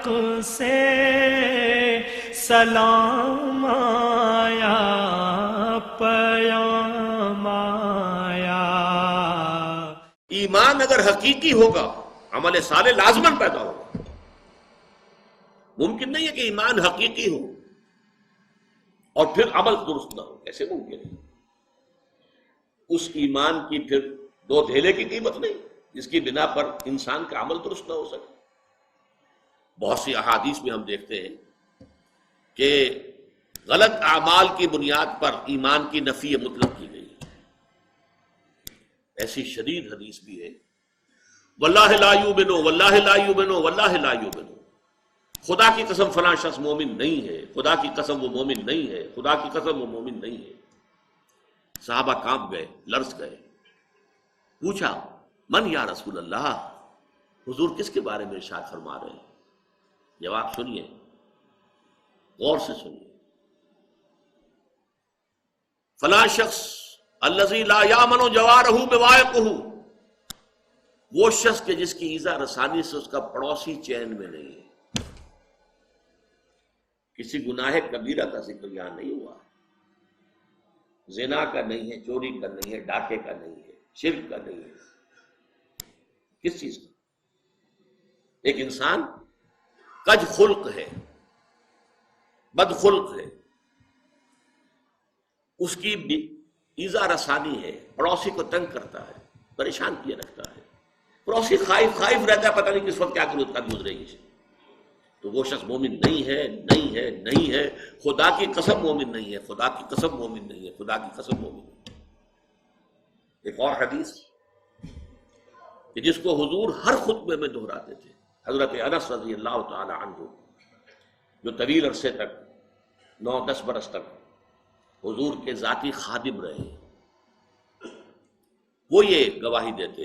حق سے سلام آیا پیام آیا۔ ایمان اگر حقیقی ہوگا عمل صالح لازماً پیدا ہوگا۔ ممکن نہیں ہے کہ ایمان حقیقی ہو اور پھر عمل درست نہ ہو، کیسے ممکن ہے؟ اس ایمان کی پھر دو دھیلے کی قیمت نہیں جس کی بنا پر انسان کا عمل درست نہ ہو سکے۔ بہت سی احادیث میں ہم دیکھتے ہیں کہ غلط اعمال کی بنیاد پر ایمان کی نفی مطلق کی گئی ہے۔ ایسی شدید حدیث بھی ہے، واللہ لا یؤمنو واللہ لا یؤمنو واللہ لا یؤمنو، خدا کی قسم فلاں شخص مومن نہیں ہے، خدا کی قسم وہ مومن نہیں ہے، خدا کی قسم وہ مومن نہیں ہے۔ صحابہ کانپ گئے، لرز گئے، پوچھا من یا رسول اللہ، حضور کس کے بارے میں ارشاد فرما رہے ہیں؟ جواب سنیے، غور سے سنیے۔ فلاں شخص الذی لا یامن جوارہ بوائقہ، وہ شخص کہ جس کی ایذا رسانی سے اس کا پڑوسی چین میں نہیں ہے۔ کسی گناہ کبیرہ کا ذکر یہاں نہیں ہوا، زنا کا نہیں ہے، چوری کا نہیں ہے، ڈاکے کا نہیں ہے، شرک کا نہیں ہے۔ کس چیز کا؟ ایک انسان کج خلق ہے، بد خلق ہے، اس کی ایذا رسانی ہے، پڑوسی کو تنگ کرتا ہے، پریشان کیے رکھتا ہے، پڑوسی خائف رہتا ہے، پتہ نہیں کس وقت کیا گزرے گی، تو وہ شخص مومن نہیں ہے، نہیں ہے، نہیں ہے، خدا کی قسم مومن نہیں ہے، خدا کی قسم مومن نہیں ہے، خدا کی قسم مومن نہیں ہے۔ ایک اور حدیث کہ جس کو حضور ہر خطبے میں دہراتے تھے، حضرت انس رضی اللہ تعالی عنہ جو طویل عرصے تک 9-10 برس تک حضور کے ذاتی خادم رہے، وہ یہ گواہی دیتے،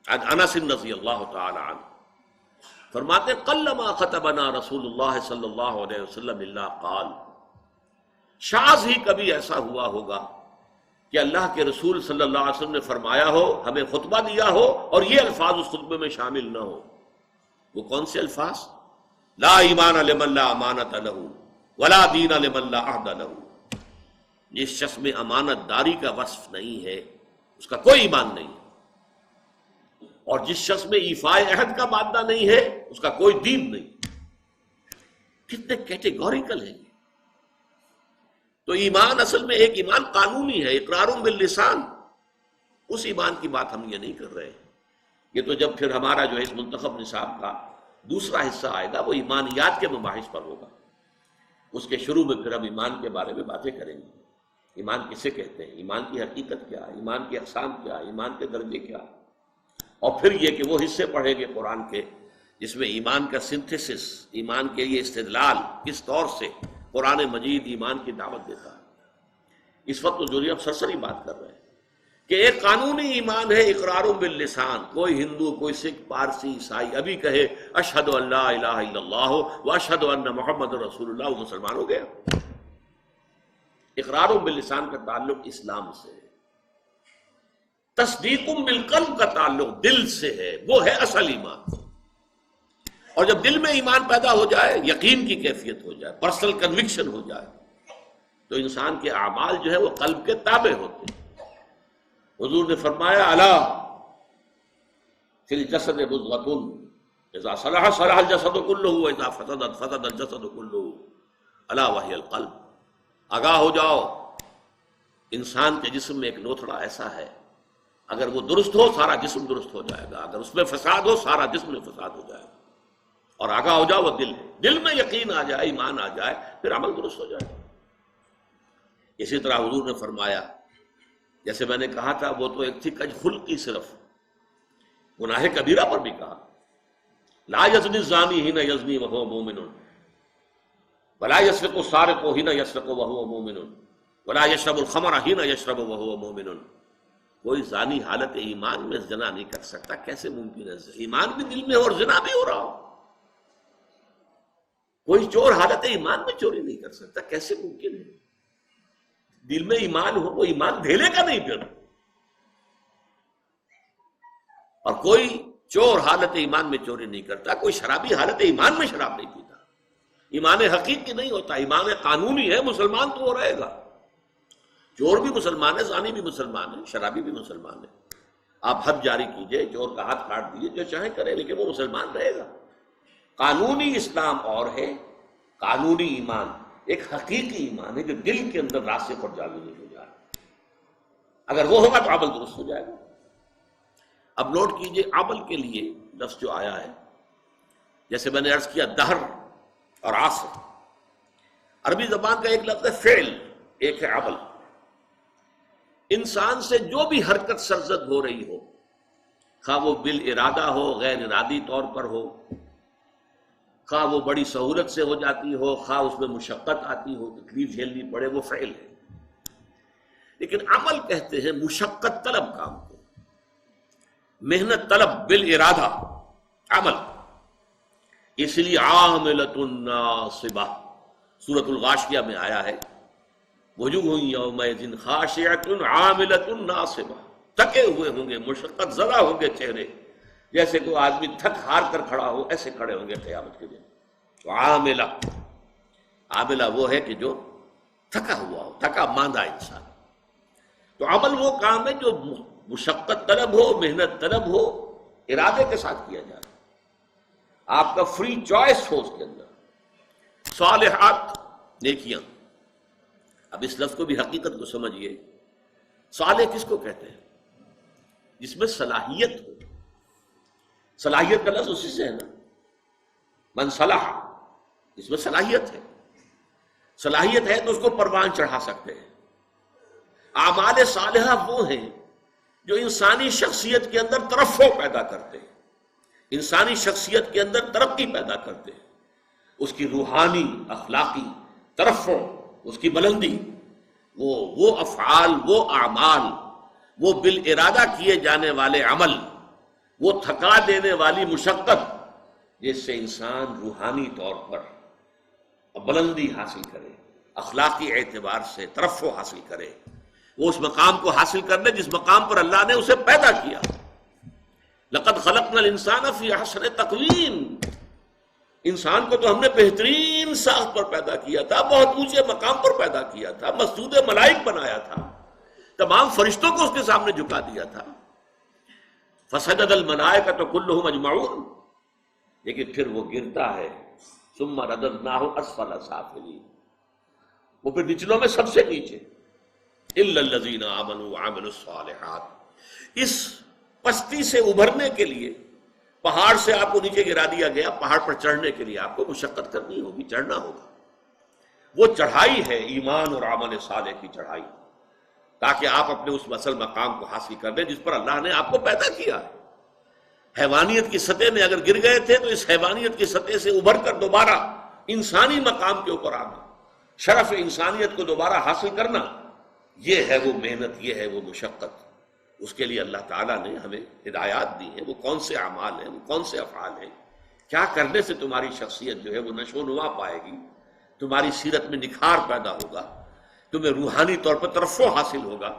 انس رضی اللہ تعالی عنہ فرماتے قلما خطبنا رسول اللہ صلی اللہ علیہ وسلم الا قال، شاذ ہی کبھی ایسا ہوا ہوگا کہ اللہ کے رسول صلی اللہ علیہ وسلم نے فرمایا ہو، ہمیں خطبہ دیا ہو اور یہ الفاظ اس خطبے میں شامل نہ ہو۔ وہ کون سے الفاظ؟ لا ایمان لمن لا امانت لہ ولا دین لمن لا عہد لہ، جس شخص میں امانت داری کا وصف نہیں ہے اس کا کوئی ایمان نہیں، اور جس شخص میں ایفاء عہد کا مادہ نہیں ہے اس کا کوئی دین نہیں۔ کتنے کیٹیگوریکل ہیں۔ تو ایمان اصل میں ایک ایمان قانونی ہے، اقرار باللسان، اس ایمان کی بات ہم یہ نہیں کر رہے ہیں۔ یہ تو جب پھر ہمارا جو ہے اس منتخب نصاب کا دوسرا حصہ آئے گا وہ ایمانیات کے مباحث پر ہوگا، اس کے شروع میں پھر ہم ایمان کے بارے میں باتیں کریں گے۔ ایمان کسے کہتے ہیں، ایمان کی حقیقت کیا ہے، ایمان کی اقسام کیا ہے، ایمان کے درجے کیا ہے، اور پھر یہ کہ وہ حصے پڑھیں گے قرآن کے جس میں ایمان کا سنتھیسس، ایمان کے لیے استدلال کس طور سے قرآن مجید ایمان کی دعوت دیتا ہے۔ اس وقت تو جو ہم سرسری بات کر رہے ہیں کہ ایک قانونی ایمان ہے اقرار باللسان، کوئی ہندو، کوئی سکھ، پارسی، عیسائی ابھی کہے اشہد ان لا الہ الا اللہ و اشہد ان محمد رسول اللہ، وہ مسلمان ہو گیا۔ اقرار باللسان کا تعلق اسلام سے ہے، تصدیق بالقلب کا تعلق دل سے ہے، وہ ہے اصل ایمان۔ اور جب دل میں ایمان پیدا ہو جائے، یقین کی کیفیت ہو جائے، پرسنل کنوکشن ہو جائے، تو انسان کے اعمال جو ہے وہ قلب کے تابع ہوتے ہیں۔ حضور نے فرمایا الا فی الجسد مضغۃ اذا صلح صلح الجسد كلہ واذا فسد فسد الجسد كلہ الا وہی القلب، آگاہ ہو جاؤ، انسان کے جسم میں ایک لوتھڑا ایسا ہے، اگر وہ درست ہو سارا جسم درست ہو جائے گا، اگر اس میں فساد ہو سارا جسم میں فساد ہو جائے گا۔ اور آگاہ ہو جاؤ وہ دل ہے، دل میں یقین آ جائے، ایمان آ جائے، پھر عمل درست ہو جائے۔ اسی طرح حضور نے فرمایا، جیسے میں نے کہا تھا وہ تو ایک تھی کج خلقی، صرف گناہ کبیرہ پر بھی کہا لا یزنی الزانی حین یزنی وہو مومن ولا یسرق السارق حین یسرق وہو مومن ولا یشرب الخمر حین یشرب وہو مومن۔ کوئی زانی حالت ایمان میں زنا نہیں کر سکتا، کیسے ممکن ہے؟ ایمان بھی دل میں ہو اور زنا بھی ہو رہا ہو۔ کوئی چور حالت ایمان میں چوری نہیں کر سکتا، کیسے ممکن ہے؟ دل میں ایمان ہو، وہ ایمان دھیلے کا نہیں پھر۔ اور کوئی چور حالت ایمان میں چوری نہیں کرتا، کوئی شرابی حالت ایمان میں شراب نہیں پیتا۔ ایمان حقیقی نہیں ہوتا، ایمان قانونی ہے، مسلمان تو وہ رہے گا۔ چور بھی مسلمان ہے، زانی بھی مسلمان ہے، شرابی بھی مسلمان ہے۔ آپ حد جاری کیجئے، چور کا ہاتھ کاٹ دیجئے، جو چاہے کرے، لیکن وہ مسلمان رہے گا۔ قانونی اسلام اور ہے، قانونی ایمان ایک حقیقی ایمان ہے جو دل کے اندر راسخ اور جاوید ہو جائے۔ اگر وہ ہوگا تو عمل درست ہو جائے گا۔ اب نوٹ کیجئے، عمل کے لیے لفظ جو آیا ہے، جیسے میں نے عرض کیا دہر اور عصر، عربی زبان کا ایک لفظ ہے فعل، ایک ہے عمل۔ انسان سے جو بھی حرکت سرزد ہو رہی ہو، خواہ وہ بالارادہ ہو، غیر ارادی طور پر ہو، خواہ وہ بڑی سہولت سے ہو جاتی ہو، خواہ اس میں مشقت آتی ہو، تکلیف جھیلنی پڑے، وہ فعل ہے۔ لیکن عمل کہتے ہیں مشقت طلب کام کو، محنت طلب بالارادہ عمل۔ اس لیے عاملۃ ناصبہ سورۃ الغاشیہ میں آیا ہے، وجوہ یومئذ خاشعۃ عاملۃ ناصبہ، تھکے ہوئے ہوں گے، مشقت زدہ ہوں گے چہرے، جیسے کوئی آدمی تھک ہار کر کھڑا ہو، ایسے کھڑے ہوں گے قیامت کے دن۔ تو عاملہ، عاملہ وہ ہے کہ جو تھکا ہوا ہو، تھکا ماندہ انسان۔ تو عمل وہ کام ہے جو مشقت طلب ہو، محنت طلب ہو، ارادے کے ساتھ کیا جائے، آپ کا فری چوائس ہو اس کے اندر۔ صالحات، نیکیاں۔ اب اس لفظ کو بھی حقیقت کو سمجھیے، صالح کس کو کہتے ہیں؟ جس میں صلاحیت ہو۔ صلاحیت کا لفظ اسی سے ہے نا، من صلح، اس میں صلاحیت ہے۔ صلاحیت ہے تو اس کو پروان چڑھا سکتے ہیں۔ اعمال صالحہ وہ ہیں جو انسانی شخصیت کے اندر ترفع پیدا کرتے ہیں، انسانی شخصیت کے اندر ترقی پیدا کرتے ہیں، اس کی روحانی اخلاقی ترفع، اس کی بلندی، وہ افعال، وہ اعمال، وہ بالارادہ کیے جانے والے عمل، وہ تھکا دینے والی مشقت، جس سے انسان روحانی طور پر بلندی حاصل کرے، اخلاقی اعتبار سے ترفع حاصل کرے، وہ اس مقام کو حاصل کر لے جس مقام پر اللہ نے اسے پیدا کیا۔ لقد خلقنا الانسان فی احسن تقویم، انسان کو تو ہم نے بہترین ساخت پر پیدا کیا تھا، بہت اونچے مقام پر پیدا کیا تھا، مسجود ملائک بنایا تھا، تمام فرشتوں کو اس کے سامنے جھکا دیا تھا۔ فسجد الملائکۃ کلھم اجمعون، لیکن پھر وہ گرتا ہے، ثم رددناہ اسفل سافلین، وہ پھر نچلوں میں سب سے نیچے، الا الذین آمنوا وعملوا الصالحات۔ اس پستی سے ابھرنے کے لیے پہاڑ سے آپ کو نیچے گرا دیا گیا، پہاڑ پر چڑھنے کے لیے آپ کو مشقت کرنی ہوگی، چڑھنا ہوگا۔ وہ چڑھائی ہے ایمان اور عمل صالح کی چڑھائی، تاکہ آپ اپنے اس اصل مقام کو حاصل کر لیں جس پر اللہ نے آپ کو پیدا کیا ہے۔ حیوانیت کی سطح میں اگر گر گئے تھے تو اس حیوانیت کی سطح سے ابھر کر دوبارہ انسانی مقام کے اوپر آنا، شرف انسانیت کو دوبارہ حاصل کرنا، یہ ہے وہ محنت، یہ ہے وہ مشقت۔ اس کے لیے اللہ تعالیٰ نے ہمیں ہدایات دی ہیں، وہ کون سے اعمال ہیں، وہ کون سے افعال ہیں، کیا کرنے سے تمہاری شخصیت جو ہے وہ نشو و نما پائے گی، تمہاری سیرت میں نکھار پیدا ہوگا، تمہیں روحانی طور پر ترفع حاصل ہوگا،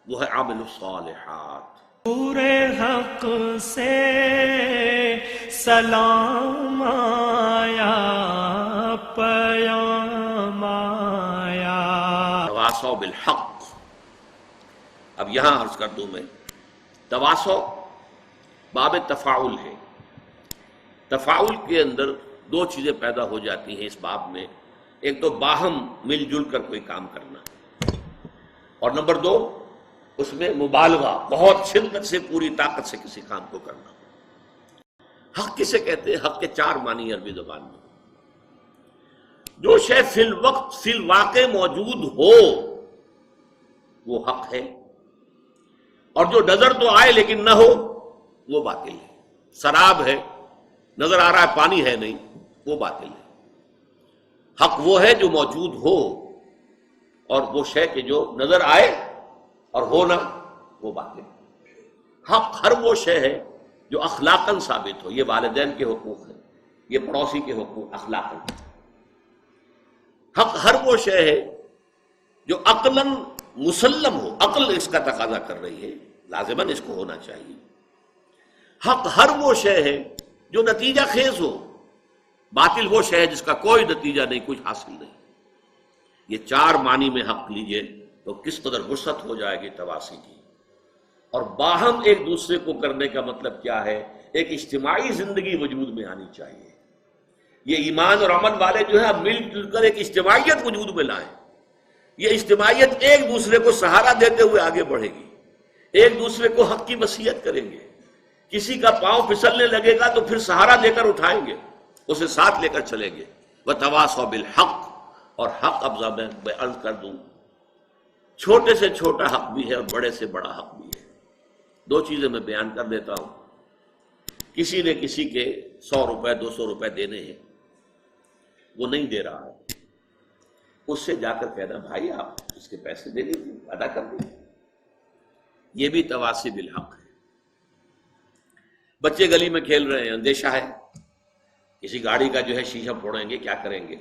وہ ہے عامل الصالحات۔ پورے حق سے سلام آیا، پیام آیا۔ تواصوا بالحق۔ اب یہاں عرض کر دوں میں، تواصو باب تفاعل ہے۔ تفاعل کے اندر دو چیزیں پیدا ہو جاتی ہیں اس باب میں، ایک تو باہم مل جل کر کوئی کام کرنا، اور نمبر دو اس میں مبالغہ، بہت شدت سے پوری طاقت سے کسی کام کو کرنا۔ حق کسے کہتے ہیں؟ حق کے چار معنی عربی زبان میں۔ جو شے فی الوقت فی الواقع موجود ہو وہ حق ہے، اور جو نظر تو آئے لیکن نہ ہو وہ باطل ہے۔ سراب ہے، نظر آ رہا ہے پانی ہے نہیں، وہ باطل ہے۔ حق وہ ہے جو موجود ہو، اور وہ شے کہ جو نظر آئے اور ہونا وہ باطل ہے۔ حق ہر وہ شے ہے جو اخلاقاً ثابت ہو، یہ والدین کے حقوق ہیں، یہ پڑوسی کے حقوق اخلاقاً۔ حق ہر وہ شے ہے جو عقلاً مسلم ہو، عقل اس کا تقاضا کر رہی ہے، لازماً اس کو ہونا چاہیے۔ حق ہر وہ شے ہے جو نتیجہ خیز ہو، باطل وہ شے ہے جس کا کوئی نتیجہ نہیں، کچھ حاصل نہیں۔ یہ چار معنی میں حق لیجئے تو کس قدر وسعت ہو جائے گی تواسی کی۔ اور باہم ایک دوسرے کو کرنے کا مطلب کیا ہے؟ ایک اجتماعی زندگی وجود میں آنی چاہیے۔ یہ ایمان اور عمل والے جو ہے مل جل کر ایک اجتماعیت وجود میں لائیں۔ یہ اجتماعیت ایک دوسرے کو سہارا دیتے ہوئے آگے بڑھے گی، ایک دوسرے کو حق کی وصیت کریں گے۔ کسی کا پاؤں پھسلنے لگے گا تو پھر سہارا دے کر اٹھائیں گے، اسے ساتھ لے کر چلیں گے۔ وَتَوَاصَوْا بِالْحَقِّ، اور حق اب میں عرض کر دوں، چھوٹے سے چھوٹا حق بھی ہے اور بڑے سے بڑا حق بھی ہے۔ دو چیزیں میں بیان کر دیتا ہوں۔ کسی نے کسی کے 100 روپے 200 روپے دینے ہیں، وہ نہیں دے رہا ہے، اس سے جا کر کہنا بھائی آپ اس کے پیسے دے دیجیے، ادا کر دیجیے۔ یہ بھی تواصی بالحق ہے۔ بچے گلی میں کھیل رہے ہیں، اندیشہ ہے کسی گاڑی کا جو ہے شیشہ پھوڑیں گے، کیا کریں گے؟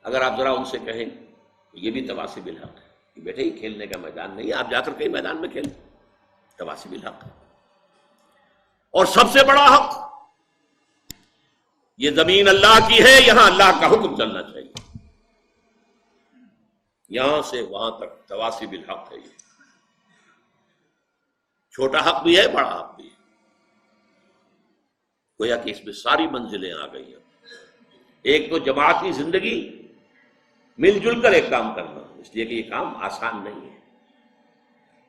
اگر آپ ذرا ان سے کہیں یہ بھی تواصی بالحق ہے کہ بیٹے یہ کھیلنے کا میدان نہیں ہے، آپ جا کر کہیں میدان میں کھیلیں، تواصی بالحق ہے۔ اور سب سے بڑا حق، یہ زمین اللہ کی ہے، یہاں اللہ کا حکم چلنا چاہیے، یہاں سے وہاں تک تواصی بالحق ہے۔ یہ چھوٹا حق بھی ہے، بڑا حق بھی ہے، گویا کہ اس میں ساری منزلیں آ گئی ہیں۔ ایک تو جماعتی زندگی، مل جل کر ایک کام کرنا، اس لیے کہ یہ کام آسان نہیں ہے۔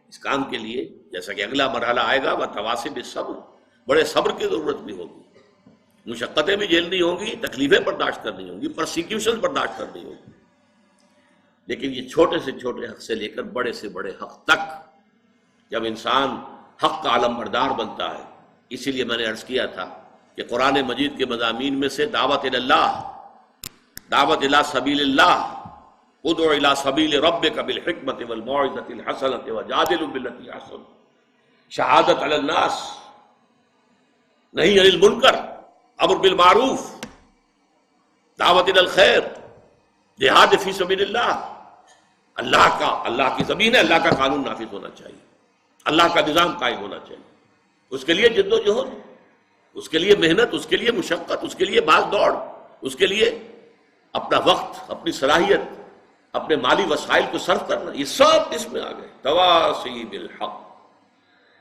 اس کام کے لیے جیسا کہ اگلا مرحلہ آئے گا، وہ تواصی بالصبر، بڑے صبر کی ضرورت بھی ہوگی، مشقتیں بھی جھیلنی ہوں گی، تکلیفیں برداشت کرنی ہوں گی، پرسیکیوشن برداشت کرنی ہوگی۔ لیکن یہ چھوٹے سے چھوٹے حق سے لے کر بڑے سے بڑے حق تک، جب انسان حق کا علم بردار بنتا ہے، اسی لیے میں نے عرض کیا تھا کہ قرآن مجید کے مضامین میں سے دعوت اللہ، دعوت الی سبیل اللہ، ادع الی سبیل ربک بالحکمۃ والموعظۃ الحسنۃ وجادل بالتي احسن، شہادت علی الناس، نہی عن المنکر، امر بالمعروف، دعوت الی الخیر، جہاد فی سبیل اللہ۔ اللہ کی زمین ہے، اللہ کا قانون نافذ ہونا چاہیے، اللہ کا نظام قائم ہونا چاہیے۔ اس کے لیے جد و جہد، اس کے لیے محنت، اس کے لیے مشقت، اس کے لیے بھاگ دوڑ، اس کے لیے اپنا وقت، اپنی صلاحیت، اپنے مالی وسائل کو صرف کرنا، یہ سب اس میں آ گئے، تواصی بالحق۔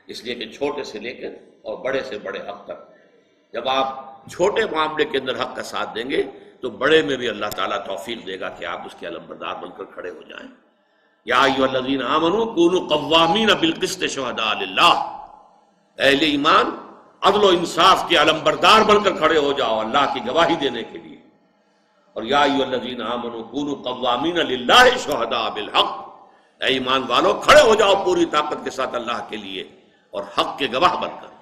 اس لیے کہ چھوٹے سے لے کر اور بڑے سے بڑے حق تک، جب آپ چھوٹے معاملے کے اندر حق کا ساتھ دیں گے تو بڑے میں بھی اللہ تعالیٰ توفیق دے گا کہ آپ اس کے علم بردار بن کر کھڑے ہو جائیں۔ یا ایھا الذین آمنوا کونوا قوامین بالقسط شہداء للہ، اہل ایمان عدل و انصاف کے علم بردار بن کر کھڑے ہو جاؤ اللہ کی گواہی دینے کے لیے۔ اور یا ایھا الذین آمنوا کونوا قوامین للہ شہداء بالحق، اے ایمان والو کھڑے ہو جاؤ پوری طاقت کے ساتھ اللہ کے لیے اور حق کے گواہ بن کر۔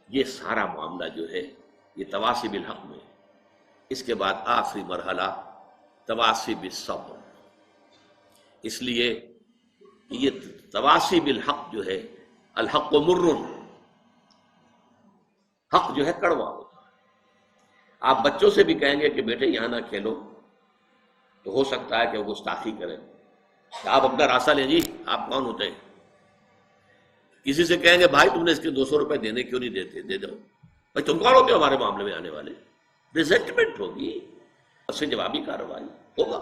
یہ سارا معاملہ جو ہے یہ تواصی بالحق میں۔ اس کے بعد آخری مرحلہ تواصی بالصبر۔ اس لیے یہ تواصی بالحق جو ہے، الحق مر، حق جو ہے کڑوا ہوتا ہے۔ آپ بچوں سے بھی کہیں گے کہ بیٹے یہاں نہ کھیلو تو ہو سکتا ہے کہ وہ گستاخی کریں، آپ اپنا راستہ لیں، جی آپ کون ہوتے ہیں؟ کسی سے کہیں گے بھائی تم نے اس کے 200 روپے دینے کیوں نہیں دیتے، دے دو۔ بھائی تم کون ہوتے ہو ہمارے معاملے میں آنے والے؟ ریزنٹمنٹ ہوگی، اس سے جوابی کارروائی ہوگا۔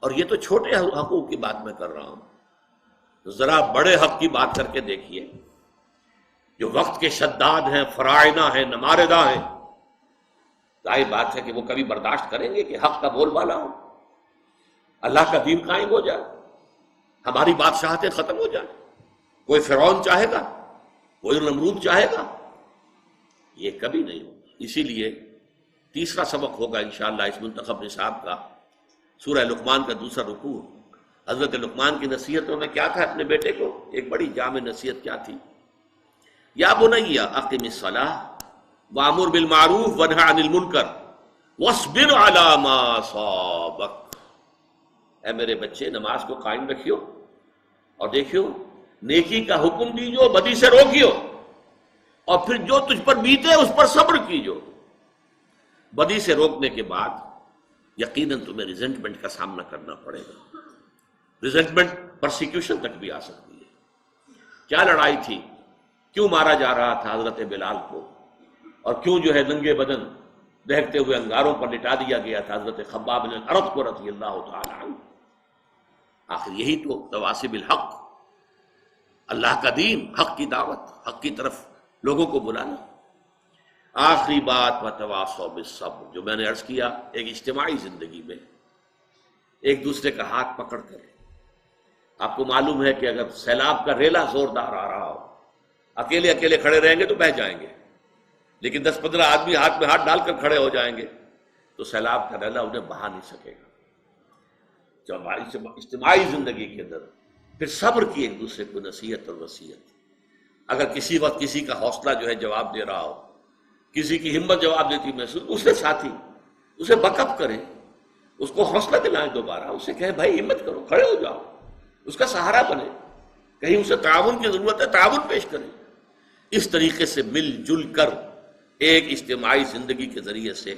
اور یہ تو چھوٹے حقوق کی بات میں کر رہا ہوں، ذرا بڑے حق کی بات کر کے دیکھیے، جو وقت کے شداد ہیں، فرائض ہیں، نماردہ ہیں، ظاہر بات ہے کہ وہ کبھی برداشت کریں گے کہ حق کا بول بالا ہو، اللہ کا دین قائم ہو جائے، ہماری بادشاہتیں ختم ہو جائیں؟ کوئی فرعون چاہے گا؟ کوئی نمرود چاہے گا؟ یہ کبھی نہیں ہوگا۔ اسی لیے تیسرا سبق ہوگا انشاءاللہ اس منتخب نصاب کا، سورہ لقمان کا دوسرا رکوع۔ حضرت لقمان کی نصیحتوں میں کیا تھا اپنے بیٹے کو؟ ایک بڑی جامع نصیحت کیا تھی؟ یا بنی اقم الصلاۃ وامر بالمعروف وانہی عن المنکر واصبر علی ما اصابک، اے میرے بچے نماز کو قائم رکھیو اور دیکھیو نیکی کا حکم دیجو، بدی سے روکیو، اور پھر جو تجھ پر بیتے اس پر صبر کیجو۔ بدی سے روکنے کے بعد یقیناً تمہیں ریزنٹمنٹ کا سامنا کرنا پڑے گا، ریزنٹمنٹ پرسیکیوشن تک بھی آ سکتی ہے۔ کیا لڑائی تھی کیوں مارا جا رہا تھا حضرت بلال کو، اور کیوں جو ہے ننگے بدن دہکتے ہوئے انگاروں پر لٹا دیا گیا تھا حضرت خباب بن الارت کو رضی اللہ تعالی عنہ۔ آخر یہی تو تواصی بالحق، اللہ کا دین، حق کی دعوت، حق کی طرف لوگوں کو بلانا۔ آخری بات وتواصوا بالصبر، جو میں نے عرض کیا، ایک اجتماعی زندگی میں ایک دوسرے کا ہاتھ پکڑ کر، آپ کو معلوم ہے کہ اگر سیلاب کا ریلا زوردار آ رہا ہو، اکیلے اکیلے کھڑے رہیں گے تو بہہ جائیں گے، لیکن 10-15 آدمی ہاتھ میں ہاتھ ڈال کر کھڑے ہو جائیں گے تو سیلاب کا ریلا انہیں بہا نہیں سکے گا۔ جو ہماری اجتماعی زندگی کے اندر پھر صبر کی ایک دوسرے کو نصیحت اور وصیت، اگر کسی وقت کسی کا حوصلہ جو ہے جواب دے رہا ہو، کسی کی ہمت جواب دیتی محسوس، اس سے ساتھی اسے بک اپ کریں، اس کو حوصلہ دلائیں، دوبارہ اسے کہیں بھائی ہمت کرو، کھڑے ہو جاؤ، اس کا سہارا بنے، کہیں اسے تعاون کی ضرورت ہے تعاون پیش کریں۔ اس طریقے سے مل جل کر ایک اجتماعی زندگی کے ذریعے سے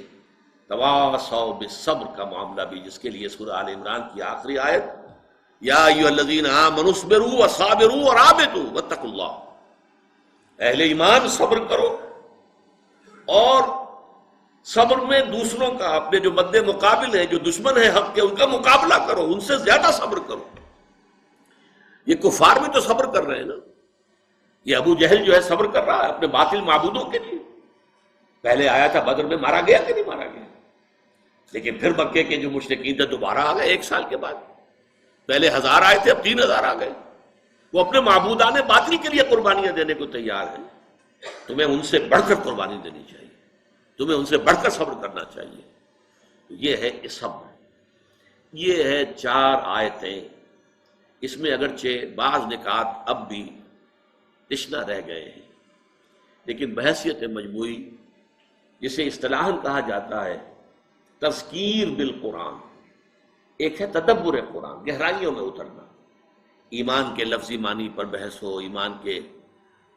تواصوا بالصبر کا معاملہ بھی، جس کے لیے سورہ آل عمران کی آخری آیت یا ایھا الذین آمنوا اصبروا وصابروا ورابطوا واتقوا اللہ، اہل ایمان صبر کرو، اور صبر میں دوسروں کا، اپنے جو مد مقابل ہیں، جو دشمن ہیں حق کے، ان کا مقابلہ کرو، ان سے زیادہ صبر کرو۔ یہ کفار بھی تو صبر کر رہے ہیں نا، یہ ابو جہل جو ہے صبر کر رہا ہے اپنے باطل معبودوں کے لیے، پہلے آیا تھا بدر میں، مارا گیا کہ نہیں مارا گیا، لیکن پھر مکے کے جو مشرکین تھے دوبارہ آ گئے 1 سال کے بعد، پہلے 1000 آئے تھے اب 3000 آ گئے، وہ اپنے معبودان باطل کے لیے قربانیاں دینے کو تیار ہیں۔ تمہیں ان سے بڑھ کر قربانی دینی چاہیے، تمہیں ان سے بڑھ کر صبر کرنا چاہیے۔ یہ ہے صبر، یہ ہے 4 آیتیں، اس میں اگرچہ بعض نکات اب بھی تشنہ رہ گئے ہیں، لیکن بحیثیت مجموعی، جسے اصطلاحاً کہا جاتا ہے تذکیر بالقرآن، ایک ہے تدبر قرآن، گہرائیوں میں اترنا، ایمان کے لفظی معنی پر بحث ہو، ایمان کے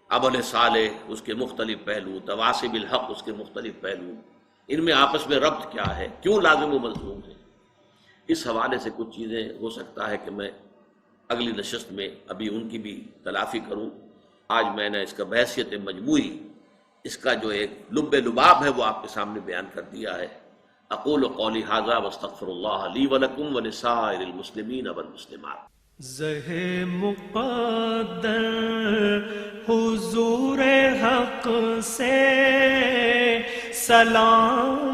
عمل صالح اس کے مختلف پہلو، تواصی بالحق اس کے مختلف پہلو، ان میں آپس میں ربط کیا ہے، کیوں لازم و ملزوم ہے، اس حوالے سے کچھ چیزیں ہو سکتا ہے کہ میں اگلی نشست میں ابھی ان کی بھی تلافی کروں۔ آج میں نے اس کا بحیثیت مجموعی، اس کا جو ایک لب لباب ہے وہ آپ کے سامنے بیان کر دیا ہے۔ اقول قولی ھذا واستغفر اللہ لی ولکم ولسائر المسلمین والمسلمات۔ زہ مقدر حضور حق سے سلام